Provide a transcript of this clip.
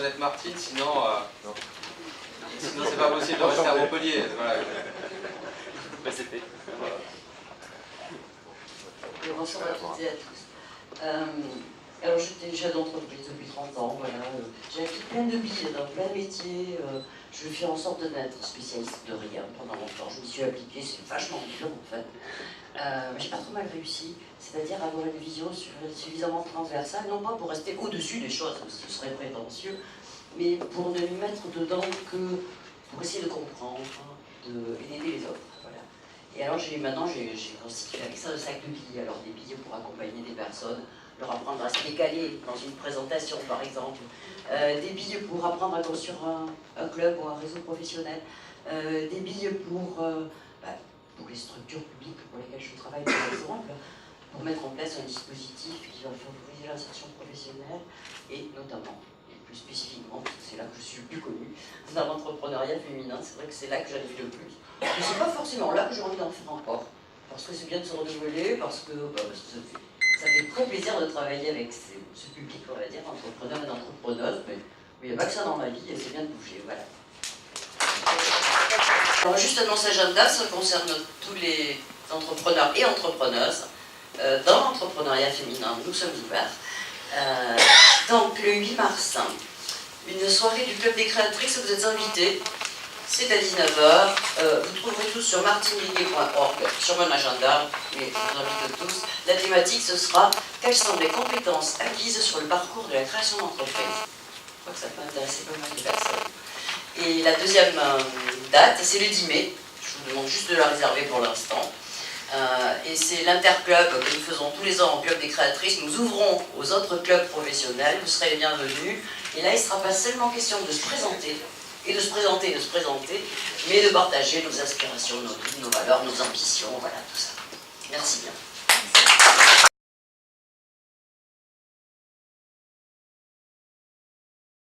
Jeannette Martin, sinon c'est pas possible de rester à Montpellier. Voilà. C'est fait. Bonsoir à toutes et à tous. Alors j'étais chef d'entreprise depuis 30 ans, voilà. J'ai appris plein de billes dans plein de métiers. Je fais en sorte d'être spécialiste de rien pendant longtemps. Je m'y suis appliquée, c'est vachement dur en fait. J'ai pas trop mal réussi, c'est-à-dire avoir une vision suffisamment transversale, non pas pour rester au-dessus des choses, ce serait prétentieux, mais pour ne m'y mettre dedans que pour essayer de comprendre et d'aider les autres. Voilà. Et alors maintenant j'ai constitué avec ça un sac de billes, alors des billes pour accompagner des personnes, leur apprendre à se décaler dans une présentation par exemple, des billes pour apprendre à construire un club ou un réseau professionnel, des billes pour les structures publiques pour lesquelles je travaille par exemple, pour mettre en place un dispositif qui va favoriser l'insertion professionnelle et notamment, et plus spécifiquement, parce que c'est là que je suis le plus connue, dans l'entrepreneuriat féminin, c'est vrai que c'est là que j'arrive le plus. Mais c'est pas forcément là que j'ai envie d'en faire encore, parce que c'est bien de se renouveler, parce que ça fait très plaisir de travailler avec ce public, on va dire, entrepreneurs et entrepreneuses, mais il n'y a pas que ça dans ma vie et c'est bien de bouger, voilà. Alors juste annonce agenda, ça concerne tous les entrepreneurs et entrepreneuses. Dans l'entrepreneuriat féminin, nous sommes ouverts. Donc le 8 mars, une soirée du Club des Créatrices, vous êtes invités. C'est à 19h. Vous trouverez tout sur martineliguier.org, sur mon agenda, mais je vous invite tous. La thématique, ce sera « Quelles sont les compétences acquises sur le parcours de la création d'entreprise ?» Je crois que ça peut intéresser pas mal de personnes. Et la deuxième date, c'est le 10 mai. Je vous demande juste de la réserver pour l'instant. Et c'est l'interclub que nous faisons tous les ans au Club des Créatrices. Nous ouvrons aux autres clubs professionnels. Vous serez les bienvenus. Et là, il ne sera pas seulement question de se présenter, et de se présenter, mais de partager nos aspirations, nos valeurs, nos ambitions, voilà, tout ça. Merci bien.